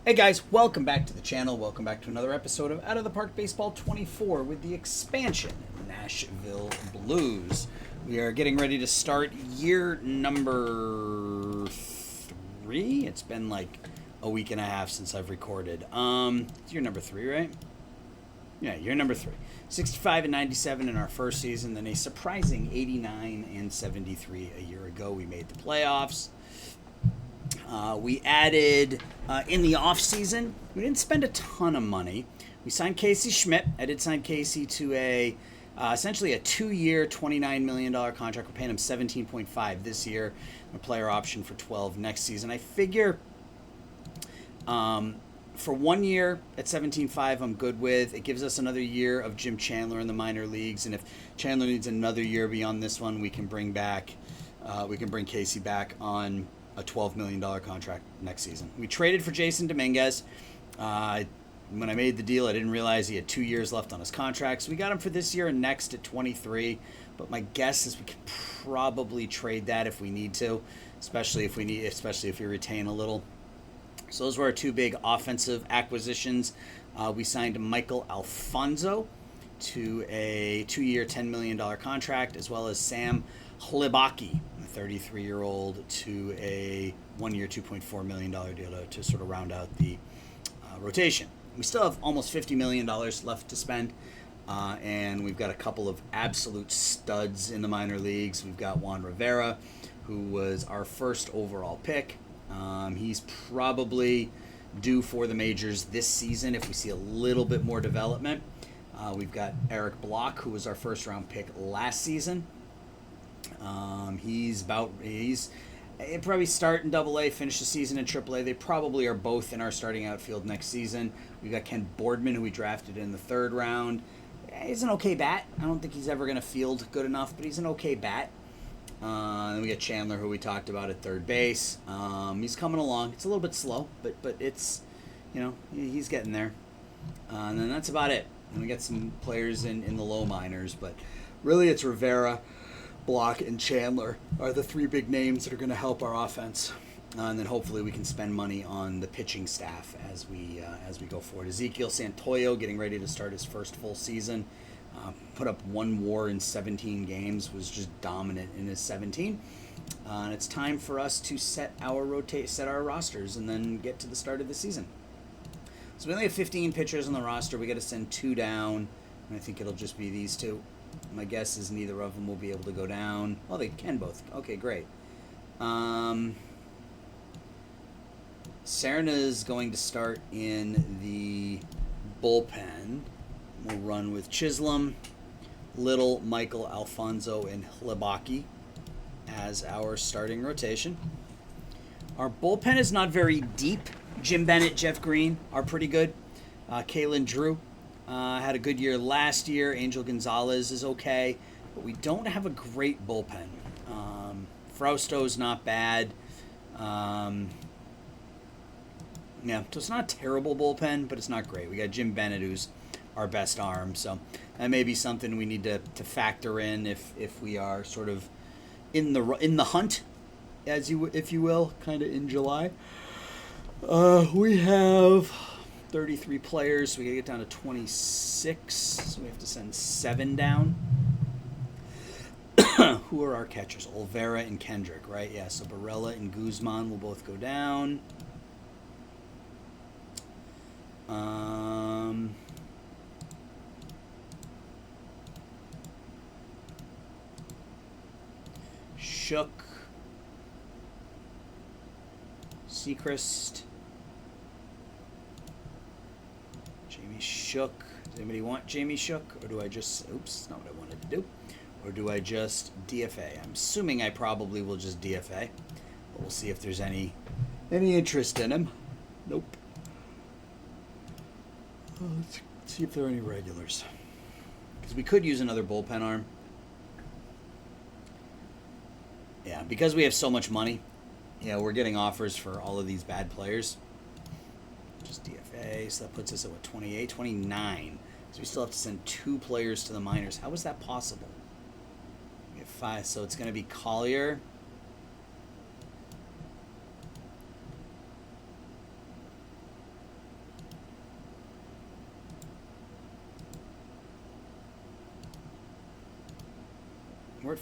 Hey guys, welcome back to the channel. Welcome back to another episode of Out of the Park Baseball 24 with the expansion Nashville Blues. We are getting ready to start year number 3. It's been like a week and a half since I've recorded. It's year number 3, right? Yeah, year number 3. 65 and 97 in our first season, then a surprising 89 and 73 a year ago. We made the playoffs. We added in the off season. We didn't spend a ton of money. We signed Casey Schmidt. I did sign Casey to a essentially a 2-year, $29 million contract. We're paying him $17.5 this year, a player option for $12 next season. I figure for 1 year at $17.5, I'm good with. It gives us another year of Jim Chandler in the minor leagues, and if Chandler needs another year beyond this one, we can bring Casey back on a $12 million contract next season. We traded for Jason Dominguez. When I made the deal, I didn't realize he had 2 years left on his contract. So we got him for this year and next at 23. But my guess is we could probably trade that if we need to, especially if we retain a little. So those were our two big offensive acquisitions. We signed Michael Alfonso to a 2-year, $10 million contract, as well as Sam Hlibaki, a 33-year-old, to a 1-year, $2.4 million deal to sort of round out the rotation. We still have almost $50 million left to spend, and we've got a couple of absolute studs in the minor leagues. We've got Juan Rivera, who was our first overall pick. He's probably due for the majors this season if we see a little bit more development. We've got Eric Block, who was our first-round pick last season. He's probably start in Double-A, finish the season in Triple-A. They probably are both in our starting outfield next season. We've got Ken Boardman, who we drafted in the 3rd round. He's an okay bat. I don't think he's ever going to field good enough, but he's an okay bat. Then we got Chandler, who we talked about at third base. He's coming along. It's a little bit slow, but it's, he's getting there. And then that's about it. And we got some players in the low minors, but really it's Rivera, Block, and Chandler are the 3 big names that are going to help our offense. And then hopefully we can spend money on the pitching staff as we go forward. Ezekiel Santoyo getting ready to start his first full season. Put up 1 WAR in 17 games, was just dominant in his 17. And it's time for us to set our rosters and then get to the start of the season. So we only have 15 pitchers on the roster. We got to send 2 down, and I think it'll just be these 2. My guess is neither of them will be able to go down. Oh, they can both. Okay, great. Serna's going to start in the bullpen. We'll run with Chisholm, Little, Michael, Alfonso, and Hlibaki as our starting rotation. Our bullpen is not very deep. Jim Bennett, Jeff Green are pretty good. Kalen Drew had a good year last year. Angel Gonzalez is okay, but we don't have a great bullpen. Frausto's not bad. So it's not a terrible bullpen, but it's not great. We got Jim Bennett, who's our best arm, so that may be something we need to factor in if we are sort of in the hunt, if you will, kind of in July. We have 33 players, so we gotta get down to 26, so we have to send 7 down. Who are our catchers? Olvera and Kendrick, right? Yeah, so Barella and Guzman will both go down. Shook, Sechrist, Jamie Shook. Does anybody want Jamie Shook, or do I just? Oops, not what I wanted to do. Or do I just DFA? I'm assuming I probably will just DFA, but we'll see if there's any interest in him. Nope. Let's see if there are any regulars, because we could use another bullpen arm. Yeah, because we have so much money, we're getting offers for all of these bad players. Just DFA, so that puts us at, 28, 29. So we still have to send 2 players to the minors. How is that possible? We have 5, so it's going to be Collier,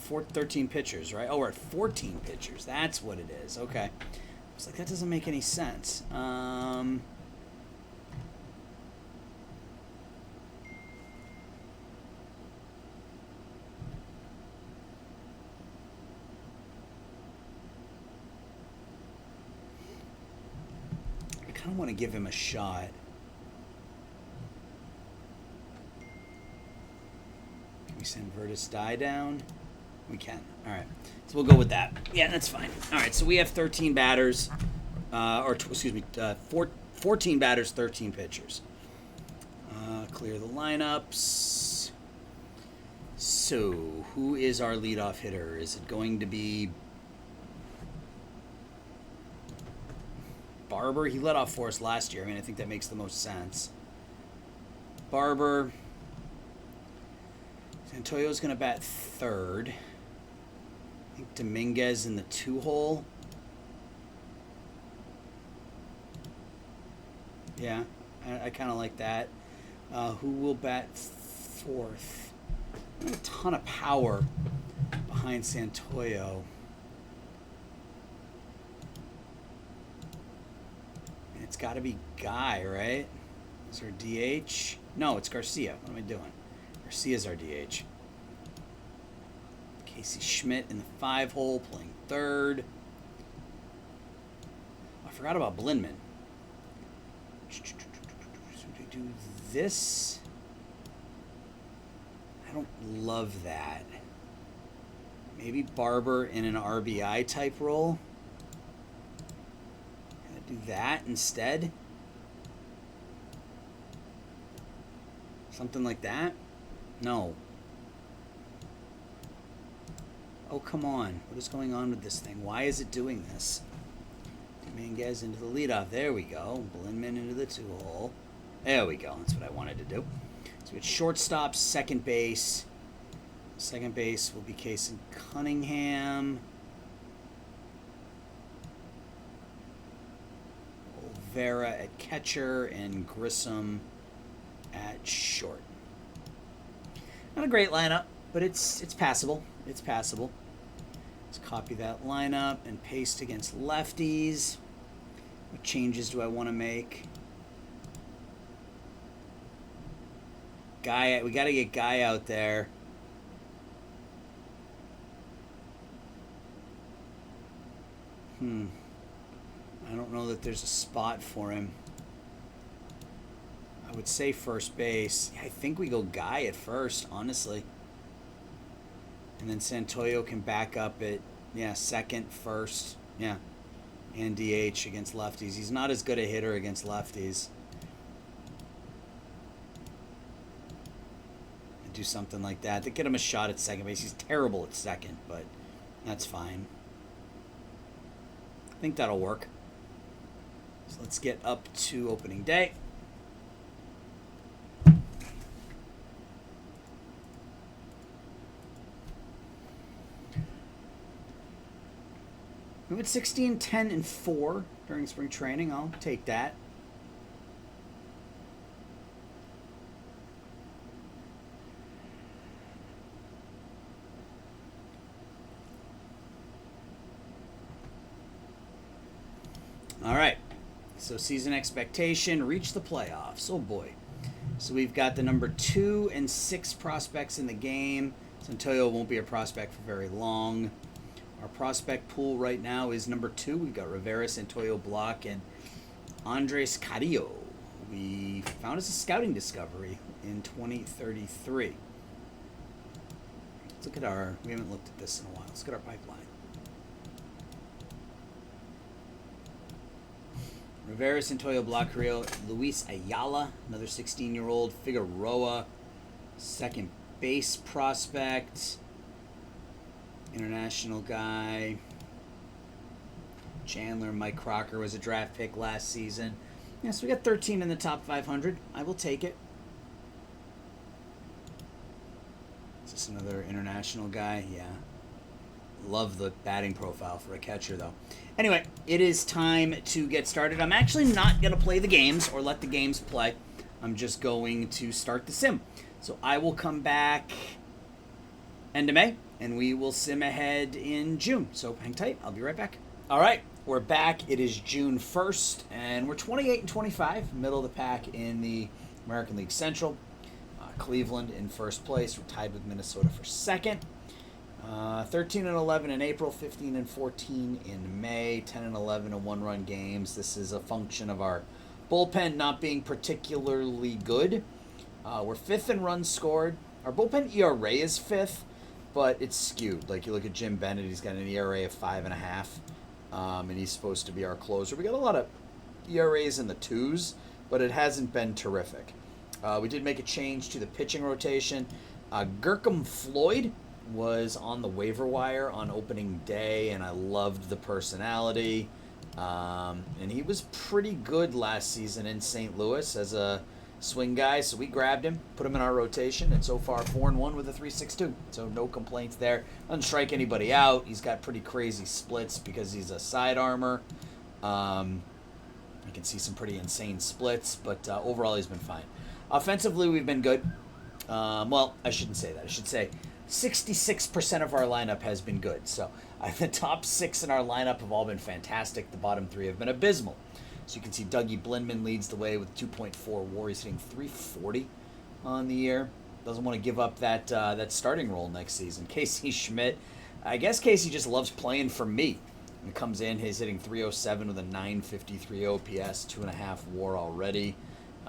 we're at 13 pitchers, right? Oh, we're at 14 pitchers. That's what it is. Okay. I was like, that doesn't make any sense. I kind of want to give him a shot. Can we send Virtus Die down? We can. All right. So we'll go with that. Yeah, that's fine. All right. So we have 13 batters, 14 batters, 13 pitchers. Clear the lineups. So who is our leadoff hitter? Is it going to be Barber? He led off for us last year. I mean, I think that makes the most sense. Barber. Santoyo's going to bat third. I think Dominguez in the 2-hole. Yeah, I kind of like that. Who will bat fourth? A ton of power behind Santoyo. And it's got to be Guy, right? Is there DH? No, it's Garcia. What am I doing? Garcia's our DH. Casey Schmidt in the 5-hole playing third. I forgot about Blindman. So we do this. I don't love that. Maybe Barber in an RBI type role. Gonna do that instead. Something like that. No. Oh, come on. What is going on with this thing? Why is it doing this? Dominguez into the leadoff. There we go. Blindman into the 2-hole. There we go. That's what I wanted to do. So it's shortstop, second base. Second base will be Casey Cunningham. Olvera at catcher and Grissom at short. Not a great lineup, but it's passable. It's passable. Let's copy that lineup and paste against lefties. What changes do I want to make? Guy, we got to get Guy out there. I don't know that there's a spot for him. I would say first base. I think we go Guy at first, honestly. And then Santoyo can back up at, second, first, and DH against lefties. He's not as good a hitter against lefties. I'd do something like that to get him a shot at second base. He's terrible at second, but that's fine. I think that'll work. So let's get up to opening day. We went 16, 10, and 4 during spring training. I'll take that. All right. So season expectation, reach the playoffs. Oh boy. So we've got the number 2 and 6 prospects in the game. Santoyo won't be a prospect for very long. Our prospect pool right now is number 2. We've got Rivera, Santoyo, Block, and Andres Carrillo. We found us a scouting discovery in 2033. Let's look at we haven't looked at this in a while. Let's look at our pipeline. Rivera, Santoyo, Block, Carrillo, Luis Ayala, another 16-year-old, Figueroa, second base prospect. International guy. Chandler, Mike Crocker was a draft pick last season. Yeah, so we got 13 in the top 500. I will take it. Is this another international guy? Yeah. Love the batting profile for a catcher, though. Anyway, it is time to get started. I'm actually not going to play the games or let the games play. I'm just going to start the sim. So I will come back end of May, and we will sim ahead in June. So hang tight. I'll be right back. All right, we're back. It is June 1st, and we're 28 and 25, middle of the pack in the American League Central. Cleveland in first place. We're tied with Minnesota for second. 13 and 11 in April, 15 and 14 in May, 10 and 11 in one-run games. This is a function of our bullpen not being particularly good. We're fifth in runs scored. Our bullpen ERA is fifth, but it's skewed. Like, you look at Jim Bennett, he's got an ERA of 5.5, and he's supposed to be our closer. We got a lot of ERAs in the twos, but it hasn't been terrific. We did make a change to the pitching rotation. Gurkham Floyd was on the waiver wire on opening day, and I loved the personality. And he was pretty good last season in St. Louis as a swing guy, so we grabbed him, put him in our rotation, and so far 4-1 with a 3.62. So no complaints there. Doesn't strike anybody out. He's got pretty crazy splits because he's a side armor. You can see some pretty insane splits, but overall he's been fine. Offensively, we've been good. Well, I shouldn't say that. I should say 66% of our lineup has been good. So the top 6 in our lineup have all been fantastic. The bottom 3 have been abysmal. So you can see Dougie Blindman leads the way with 2.4 WAR. He's hitting 340 on the year. Doesn't want to give up that starting role next season. Casey Schmidt, I guess Casey just loves playing for me. He comes in, he's hitting 307 with a 953 OPS, 2.5 WAR already.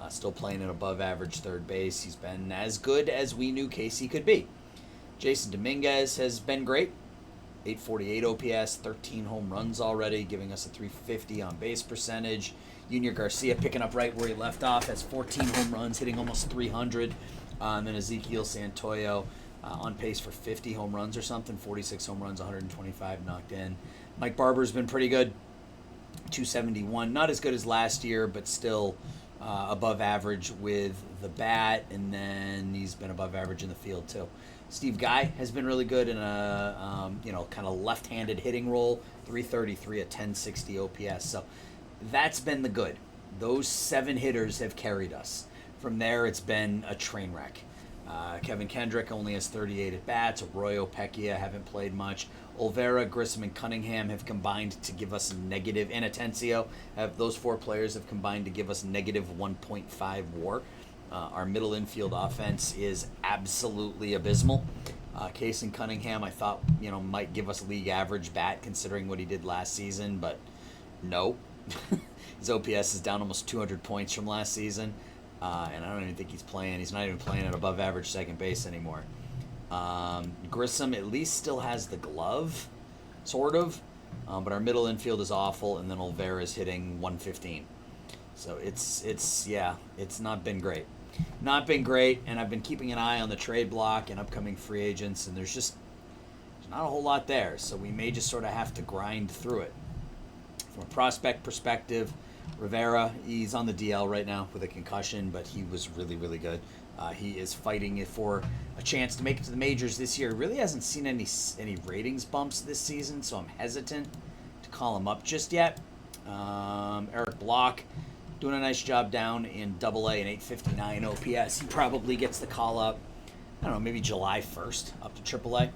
Still playing at above average third base. He's been as good as we knew Casey could be. Jason Dominguez has been great. 848 OPS, 13 home runs already, giving us a 350 on base percentage. Junior Garcia picking up right where he left off, has 14 home runs, hitting almost 300. And then Ezekiel Santoyo on pace for 50 home runs or something, 46 home runs, 125 knocked in. Mike Barber's been pretty good, 271. Not as good as last year, but still above average with the bat, and then he's been above average in the field too. Steve Guy has been really good in a kind of left-handed hitting role, 333, a 1060 OPS. So that's been the good. Those 7 hitters have carried us. From there, it's been a train wreck. Kevin Kendrick only has 38 at-bats. Arroyo, Pecchia haven't played much. Olvera, Grissom, and Cunningham have combined to give us a negative, and Atencio, those 4 players have combined to give us negative 1.5 WAR. Our middle infield offense is absolutely abysmal. Case and Cunningham, I thought, might give us league average bat considering what he did last season, but no. His OPS is down almost 200 points from last season, and I don't even think he's playing. He's not even playing at above average second base anymore. Grissom at least still has the glove, sort of, but our middle infield is awful, and then Olvera is hitting 115. So it's not been great. Not been great, and I've been keeping an eye on the trade block and upcoming free agents, and there's not a whole lot there, so we may just sort of have to grind through it. From a prospect perspective, Rivera, he's on the DL right now with a concussion, but he was really, really good. He is fighting for a chance to make it to the majors this year. He really hasn't seen any ratings bumps this season, so I'm hesitant to call him up just yet. Eric Block doing a nice job down in AA and 859 OPS. He probably gets the call up, I don't know, maybe July 1st up to AAA.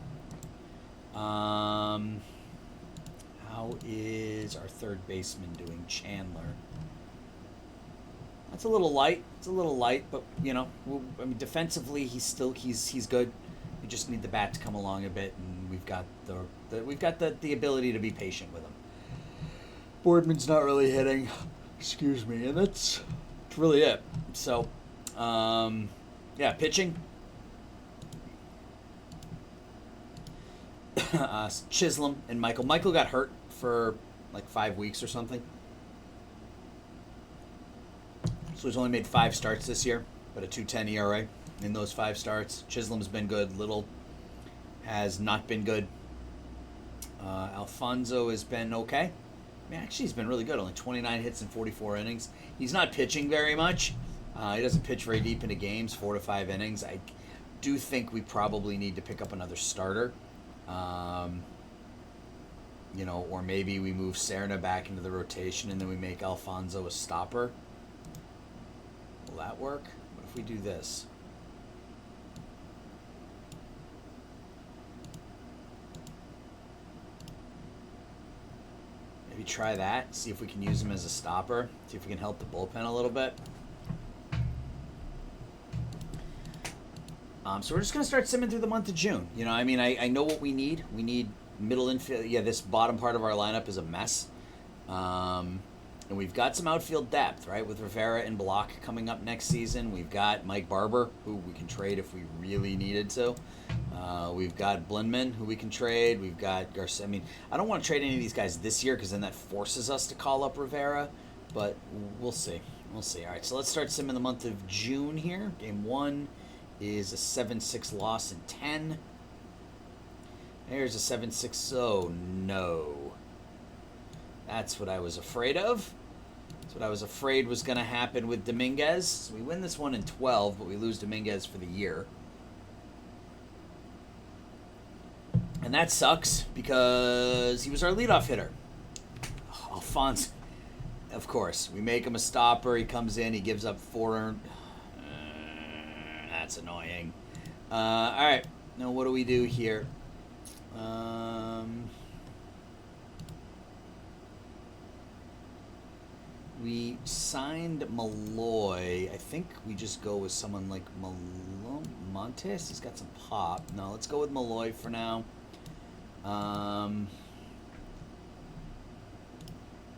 How is our third baseman doing, Chandler? That's a little light. It's a little light, but defensively he's good. We just need the bat to come along a bit, and we've got the ability to be patient with him. Boardman's not really hitting. Excuse me, and that's really it. So, pitching. Chisholm and Michael. Michael got hurt for like 5 weeks or something. So he's only made 5 starts this year, but a 2.10 ERA in those 5 starts. Chisholm's been good. Little has not been good. Alfonso has been okay. Actually, he's been really good. Only 29 hits in 44 innings. He's not pitching very much. He doesn't pitch very deep into games, 4 to 5 innings. I do think we probably need to pick up another starter. Or maybe we move Serna back into the rotation and then we make Alfonso a stopper. Will that work? What if we do this? try that. See if we can use him as a stopper. See if we can help the bullpen a little bit. So we're just going to start simming through the month of June. You know, I mean, I know what we need. We need middle infield. Yeah, this bottom part of our lineup is a mess. And we've got some outfield depth, right? With Rivera and Block coming up next season. We've got Mike Barber, who we can trade if we really needed to. We've got Blindman, who we can trade. We've got Garcia. I mean, I don't want to trade any of these guys this year because then that forces us to call up Rivera. But we'll see. We'll see. All right, so let's start sim in the month of June here. Game 1 is a 7-6 loss in 10. There's a 7-6. Oh, no. That's what I was afraid of. That's what I was afraid was going to happen with Dominguez. So we win this one in 12, but we lose Dominguez for the year. And that sucks because he was our leadoff hitter. Alphonse, of course. We make him a stopper. He comes in. He gives up 4. That's annoying. All right. Now what do we do here? We signed Malloy. I think we just go with someone like Montes. He's got some pop. No, let's go with Malloy for now.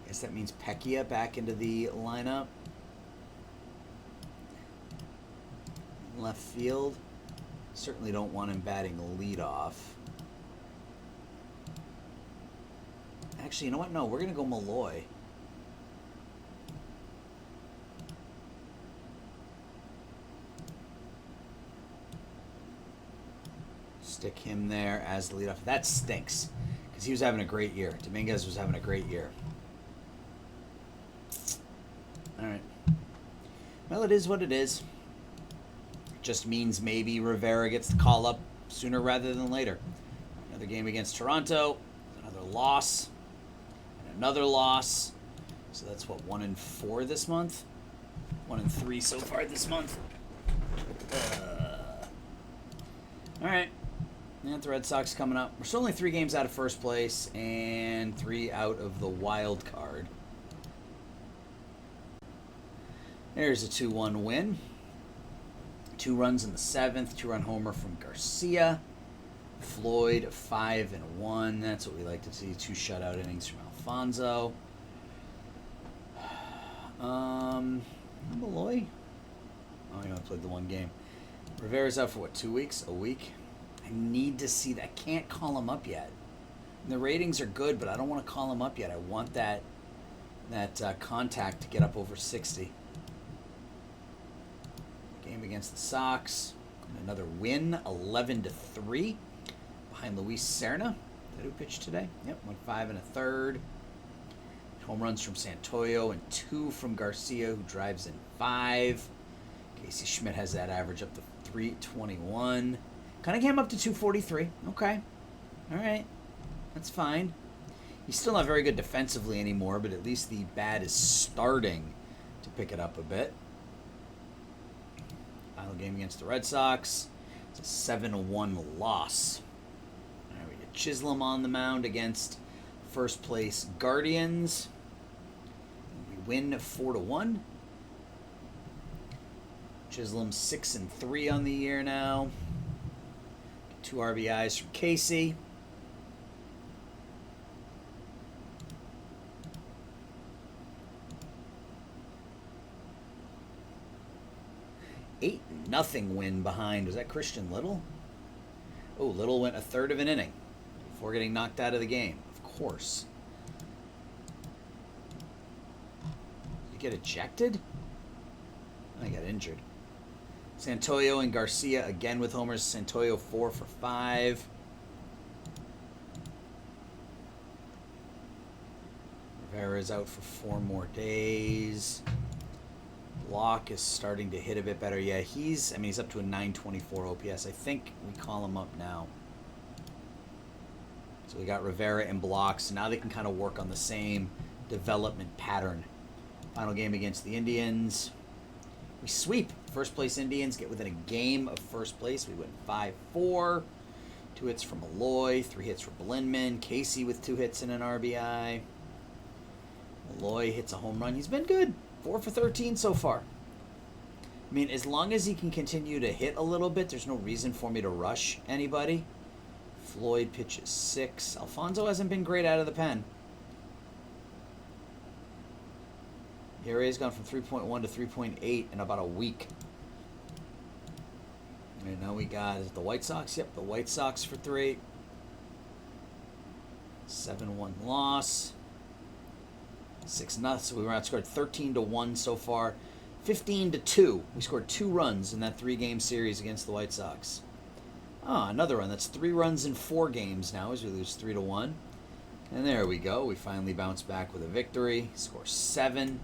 Guess that means Pecchia back into the lineup. Left field. Certainly don't want him batting leadoff. Actually, you know what? No, we're going to go Malloy. Stick him there as the leadoff. That stinks because he was having a great year. Dominguez was having a great year. All right. Well, it is what it is. It just means maybe Rivera gets the call up sooner rather than later. Another game against Toronto. Another loss. And another loss. So that's what, 1-4 this month? 1-3 so far this month. All right. And the Red Sox coming up. We're still only 3 games out of first place and 3 out of the wild card. There's a 2-1 win. 2 runs in the 7th. 2-run homer from Garcia. Floyd 5-1. That's what we like to see. 2 shutout innings from Alfonso. Malloy. Oh, he only played the 1 game. Rivera's out for what, 2 weeks? A week? I need to see that. I can't call him up yet. And the ratings are good, but I don't want to call him up yet. I want that contact to get up over 60. Game against the Sox. Another win, 11-3. Behind Luis Serna. Did who pitched today? Yep, went 5 1/3. Home runs from Santoyo and 2 from Garcia, who drives in 5. Casey Schmidt has that average up to 321. Kind of came up to 243. Okay. All right. That's fine. He's still not very good defensively anymore, but at least the bat is starting to pick it up a bit. Final game against the Red Sox. It's a 7-1 loss. All right, we get Chisholm on the mound against first place Guardians. We win 4-1. Chisholm 6-3 on the year now. 2 RBIs from Casey. Nothing win behind. Was that Christian Little? Oh, Little went 1/3 of an inning before getting knocked out of the game. Of course. Did he get ejected? I got injured. Santoyo and Garcia again with homers. Santoyo 4 for 5. Rivera's out for 4 more days. Locke is starting to hit a bit better. Yeah, he's up to a 924 OPS. I think we call him up now. So we got Rivera and Block. So now they can kind of work on the same development pattern. Final game against the Indians. We sweep. First place Indians get within a game of first place. We win 5-4. 2 hits from Malloy. 3 hits for Blindman. Casey with 2 hits and an RBI. Malloy hits a home run. He's been good. 4 for 13 so far. I mean, as long as he can continue to hit a little bit, there's no reason for me to rush anybody. Floyd pitches 6. Alfonso hasn't been great out of the pen. ERA's gone from 3.1 to 3.8 in about a week. And now we got, is it the White Sox? Yep, the White Sox for 3. 7-1 loss. 6-0. So we were outscored 13-1 so far. 15-2. We scored 2 runs in that 3-game series against the White Sox. Ah, another run. That's 3 runs in 4 games now as we lose 3-1. And there we go. We finally bounce back with a victory. Score 7.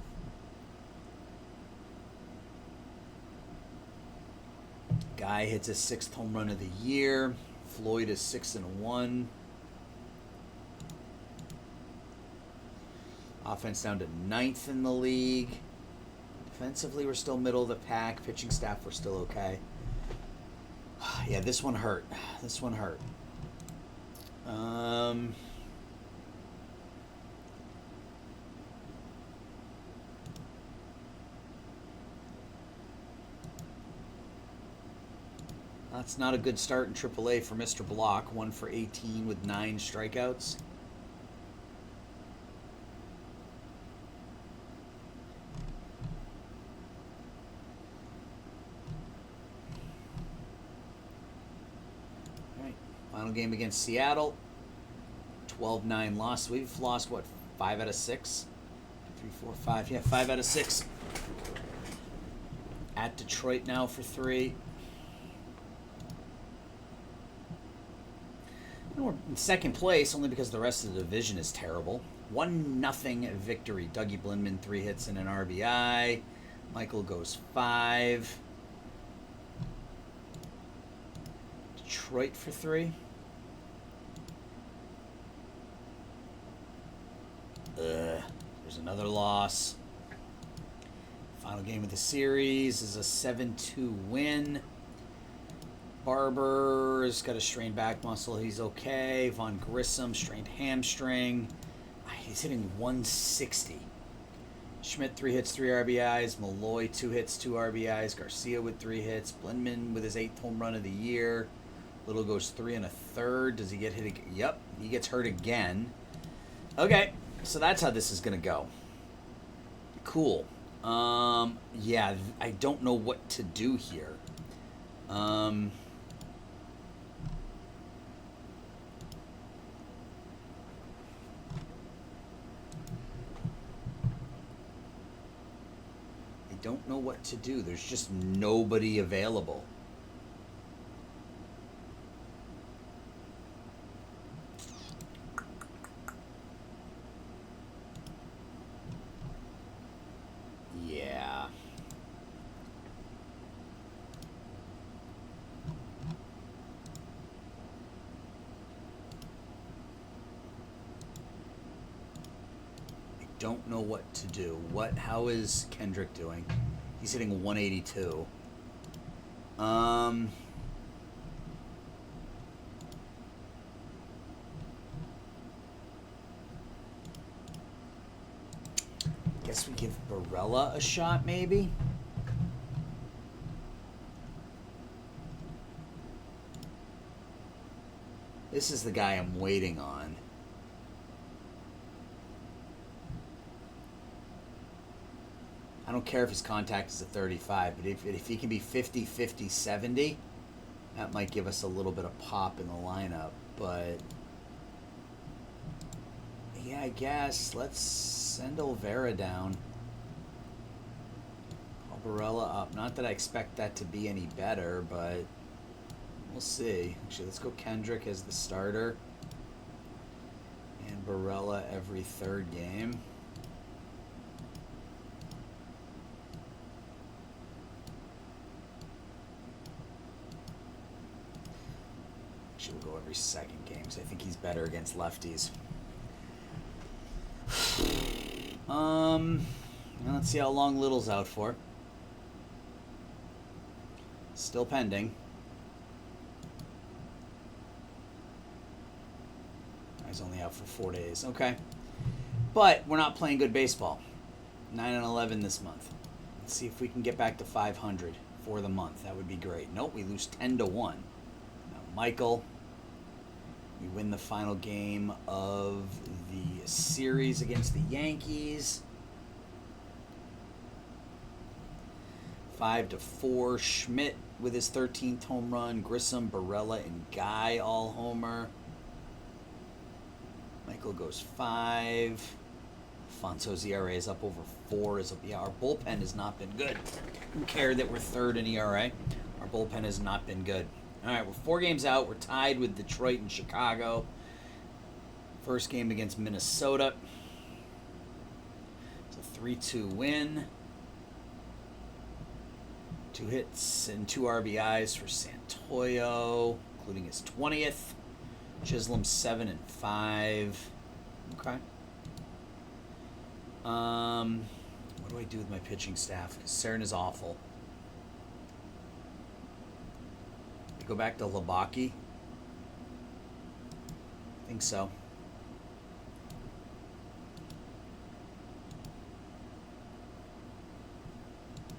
Guy hits his 6th home run of the year. Floyd is 6-1. Offense down to 9th in the league. Defensively, we're still middle of the pack. Pitching staff, we're still okay. Yeah, this one hurt. This one hurt. That's not a good start in AAA for Mr. Block. 1 for 18 with 9 strikeouts. All right, final game against Seattle. 12-9 loss. We've lost, what, 5 out of 6? 3, 4, 5. Yeah, 5 out of 6. At Detroit now for 3. We're in second place only because the rest of the division is terrible. 1-0 victory. Dougie Blinman, 3 hits and an RBI. Michael goes 5. Detroit for 3. There's another loss. Final game of the series is a 7-2 win. Barber's got a strained back muscle. He's okay. Von Grissom, strained hamstring. He's hitting 160. Schmidt, 3 hits, 3 RBIs. Malloy, 2 hits, 2 RBIs. Garcia with 3 hits. Blindman with his 8th home run of the year. Little goes 3 1/3. Does he get hit again? Yep, he gets hurt again. Okay, so that's how this is going to go. Cool. Yeah, I don't know what to do here. Don't know what to do. There's just nobody available. Yeah. Don't know what to do. How is Kendrick doing? He's hitting 182. Guess we give Barella a shot, maybe? This is the guy I'm waiting on. I don't care if his contact is a 35, but if he can be 50, 50, 70, that might give us a little bit of pop in the lineup. But, yeah, I guess. Let's send Olvera down. Barella up. Not that I expect that to be any better, but we'll see. Actually, let's go Kendrick as the starter. And Barella every 3rd game. We'll go every 2nd game, so I think he's better against lefties. Let's see how long Little's out for. Still pending. He's only out for 4 days. Okay. But we're not playing good baseball. 9-11 this month. Let's see if we can get back to 500 for the month. That would be great. Nope, we lose 10-1. Now, Michael, we win the final game of the series against the Yankees. 5-4. Schmidt with his 13th home run. Grissom, Barella, and Guy all homer. Michael goes 5. Alfonso's ERA is up over 4. Our bullpen has not been good. Who cared that we're third in ERA? Our bullpen has not been good. All right, we're 4 games out. We're tied with Detroit and Chicago. First game against Minnesota. It's a 3-2 win. 2 hits and 2 RBIs for Santoyo, including his 20th. Chisholm 7-5. Okay. What do I do with my pitching staff? Because Cern is awful. We go back to Labaki. I think so.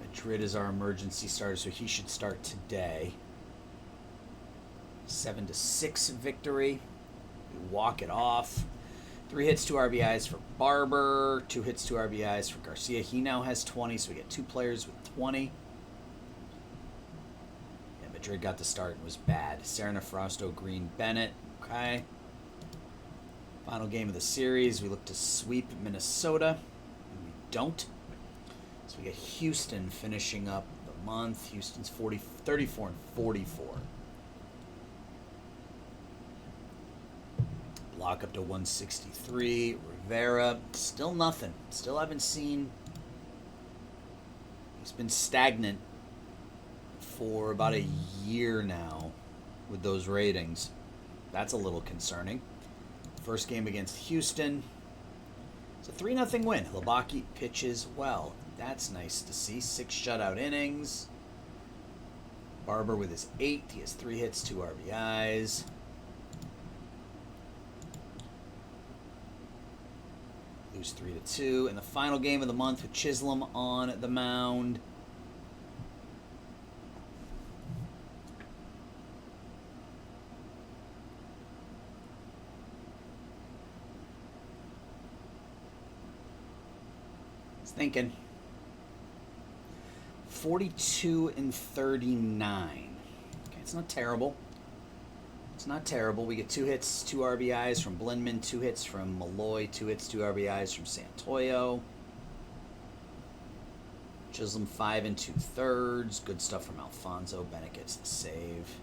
Madrid is our emergency starter, so he should start today. 7-6 victory. We walk it off. 3 hits, 2 RBIs for Barber. 2 hits, 2 RBIs for Garcia. He now has 20, so we get 2 players with 20. Yeah, Madrid got the start and was bad. Serna, Frosto, Green, Bennett. Okay. Final game of the series. We look to sweep Minnesota. And we don't. So we get Houston finishing up the month. Houston's 34-44. Block up to 163. Rivera, still nothing. Still haven't seen. He's been stagnant for about a year now with those ratings. That's a little concerning. First game against Houston. It's a 3-0 win. Labaki pitches well. That's nice to see. 6 shutout innings. Barber with his 8th. He has 3 hits, 2 RBIs. Lose 3-2. And the final game of the month with Chisholm on the mound. He's thinking. 42-39. Okay, it's not terrible. It's not terrible. We get 2 hits, 2 RBIs from Blindman, 2 hits from Malloy, 2 hits, 2 RBIs from Santoyo. Chisholm 5 2/3. Good stuff from Alfonso. Bennett gets the save.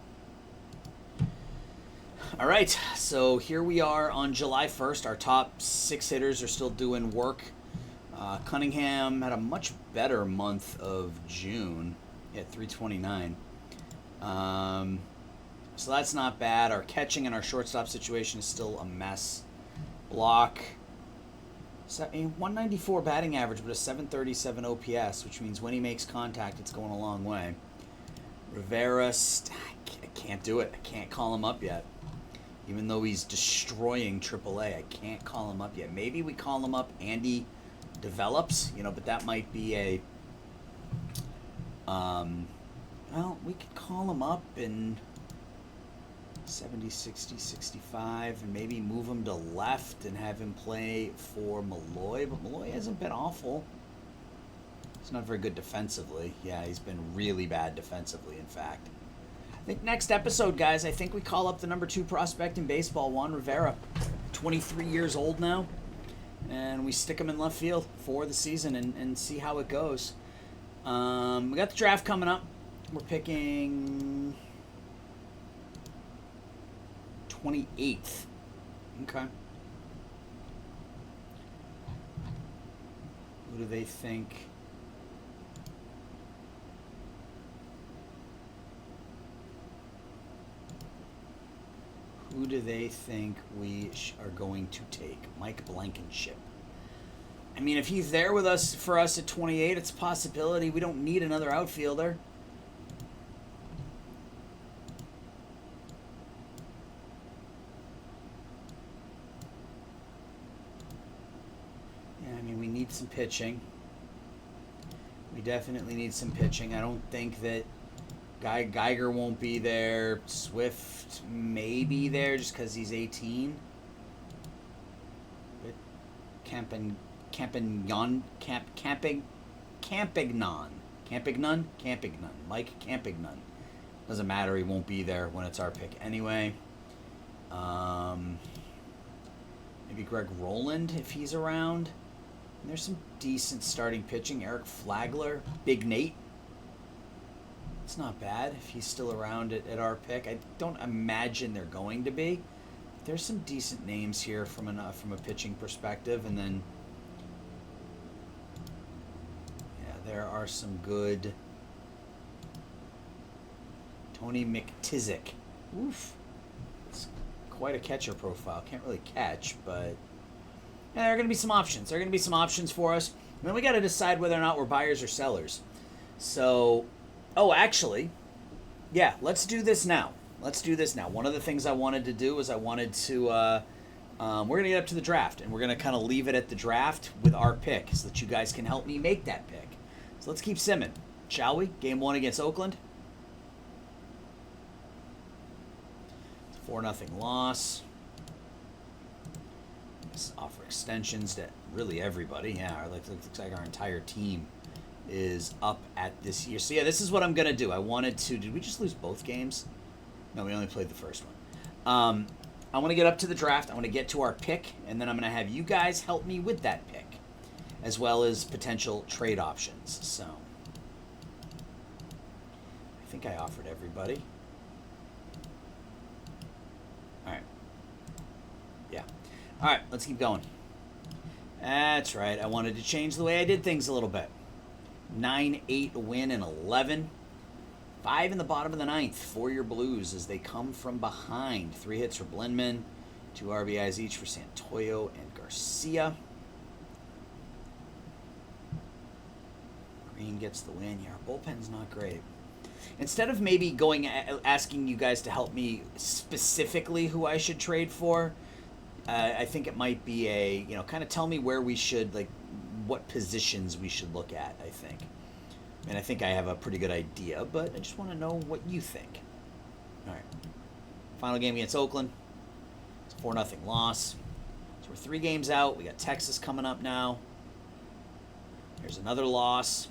All right, so here we are on July 1st. Our top 6 hitters are still doing work. Cunningham had a much better month of June. He had 329. So that's not bad. Our catching and our shortstop situation is still a mess. Block, 194 batting average, but a 737 OPS, which means when he makes contact, it's going a long way. Rivera, I can't do it. I can't call him up yet. Even though he's destroying AAA, I can't call him up yet. Maybe we call him up, Andy develops, but that might be a... well, we could call him up and 70, 60, 65, and maybe move him to left and have him play for Malloy. But Malloy hasn't been awful. He's not very good defensively. Yeah, he's been really bad defensively, in fact. I think next episode, guys, I think we call up the number 2 prospect in baseball, Juan Rivera. 23 years old now. And we stick him in left field for the season and see how it goes. We got the draft coming up. We're picking 28th. Okay. Who do they think? Who do they think we are going to take? Mike Blankenship. I mean, if he's there with us for us at 28, it's a possibility. We don't need another outfielder. some pitching. We definitely need some pitching. I don't think that Geiger won't be there. Swift may be there just because he's 18. But Campignon. Mike Campignon. Doesn't matter. He won't be there when it's our pick anyway. Maybe Greg Rowland if he's around. And there's some decent starting pitching. Eric Flagler, Big Nate. It's not bad if he's still around at our pick. I don't imagine they're going to be. There's some decent names here from a pitching perspective, and then there are some good. Tony McTizick. Oof. It's quite a catcher profile. Can't really catch, but there are going to be some options. There are going to be some options for us. And then we got to decide whether or not we're buyers or sellers. So, actually, yeah, let's do this now. One of the things I wanted to do was we're going to get up to the draft, and we're going to kind of leave it at the draft with our pick so that you guys can help me make that pick. So let's keep simming, shall we? Game 1 against Oakland. 4-0 loss. Let's offer extensions to really everybody. Yeah, looks like our entire team is up at this year. So yeah, this is what I'm going to do. I wanted to... Did we just lose both games? No, we only played the first one. I want to get up to the draft. I want to get to our pick, and then I'm going to have you guys help me with that pick, as well as potential trade options. So, I think I offered everybody. All right. Yeah. All right, let's keep going. That's right. I wanted to change the way I did things a little bit. 9-8 win in 11. 5 in the bottom of the ninth for your Blues as they come from behind. 3 hits for Blindman, 2 RBIs each for Santoyo and Garcia. Green gets the win. Yeah, our bullpen's not great. Instead of maybe asking you guys to help me specifically who I should trade for, I think it might be kind of tell me where we should, what positions we should look at, I think. And I think I have a pretty good idea, but I just want to know what you think. All right. Final game against Oakland. It's a 4-0 loss. So we're 3 games out. We got Texas coming up now. There's another loss.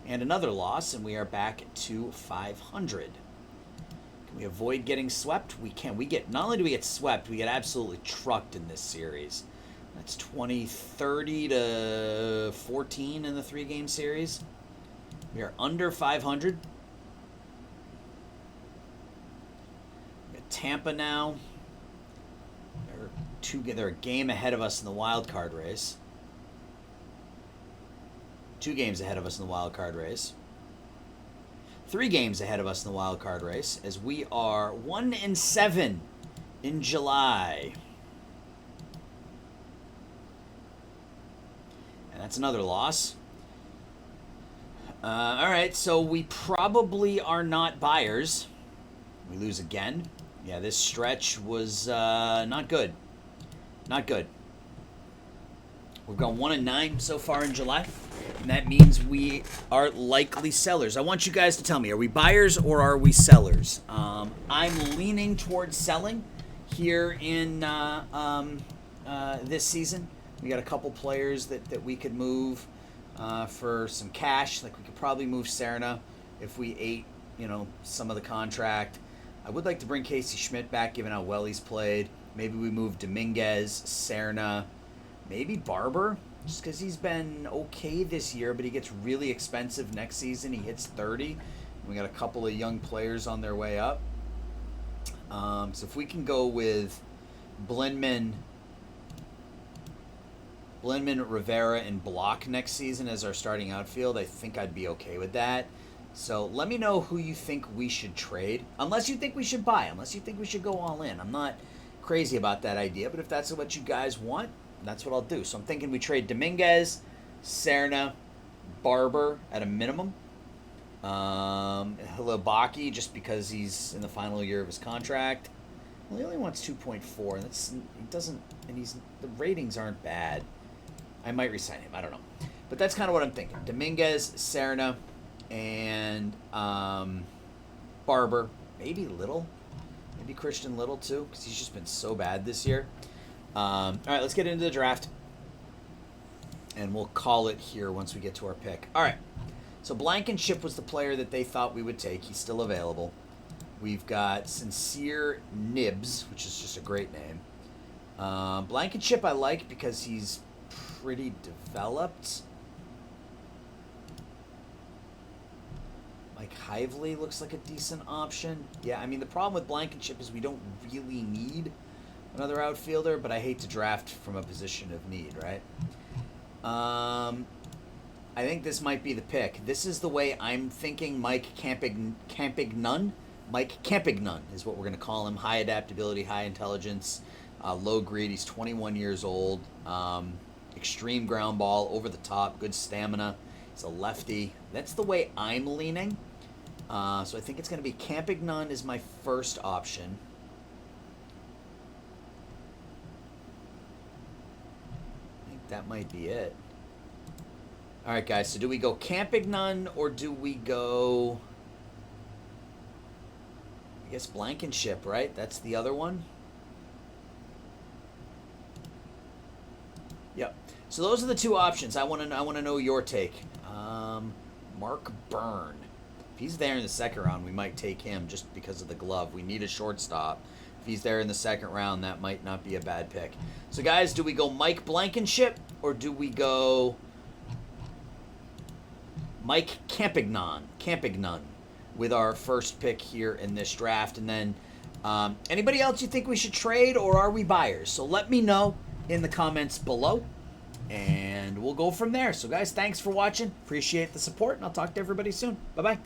And another loss, and we are back to 500. Can we avoid getting swept? We can. Not only do we get swept, we get absolutely trucked in this series. That's 30 to 14 in the 3-game series. We are under 500. We got Tampa now. They're a game ahead of us in the wild card race. 2 games ahead of us in the wild card race. 3 games ahead of us in the wild card race, as we are 1-7 in July. And that's another loss. All right, so we probably are not buyers. We lose again. Yeah, this stretch was not good. Not good. We've gone 1-9 so far in July, and that means we are likely sellers. I want you guys to tell me, are we buyers or are we sellers? I'm leaning towards selling here in this season. We got a couple players that we could move for some cash. Like we could probably move Serna if we ate, some of the contract. I would like to bring Casey Schmidt back, given how well he's played. Maybe we move Dominguez, Serna, maybe Barber, just because he's been okay this year, but he gets really expensive next season. He hits 30. We got a couple of young players on their way up. So if we can go with Blindman, Rivera, and Block next season as our starting outfield, I think I'd be okay with that. So let me know who you think we should trade, unless you think we should buy, unless you think we should go all in. I'm not crazy about that idea, but if that's what you guys want, that's what I'll do. So I'm thinking we trade Dominguez, Serna, Barber at a minimum. Hilabaki, just because he's in the final year of his contract. Well, he only wants 2.4. The ratings aren't bad. I might resign him. I don't know. But that's kind of what I'm thinking. Dominguez, Serna, and Barber. Maybe Little. Maybe Christian Little, too, because he's just been so bad this year. All right, let's get into the draft. And we'll call it here once we get to our pick. All right. So Blankenship was the player that they thought we would take. He's still available. We've got Sincere Nibs, which is just a great name. Blankenship I like because he's pretty developed. Mike Hively looks like a decent option. Yeah, I mean, the problem with Blankenship is we don't really need another outfielder, but I hate to draft from a position of need, right? I think this might be the pick. This is the way I'm thinking Mike Campignon. Mike Campignon is what we're going to call him. High adaptability, high intelligence, low greed. He's 21 years old. Extreme ground ball, over the top, good stamina. He's a lefty. That's the way I'm leaning. So I think it's going to be Campignon is my first option. I think that might be it. All right, guys. So do we go Campignon or do we go, I guess, Blankenship, right? That's the other one. Yep. So those are the two options. I want to know your take. Mark Byrne. If he's there in the second round, we might take him just because of the glove. We need a shortstop. If he's there in the second round, that might not be a bad pick. So, guys, do we go Mike Blankenship or do we go Mike Campignon with our first pick here in this draft? And then anybody else you think we should trade, or are we buyers? So let me know in the comments below, and we'll go from there. So, guys, thanks for watching. Appreciate the support, and I'll talk to everybody soon. Bye-bye.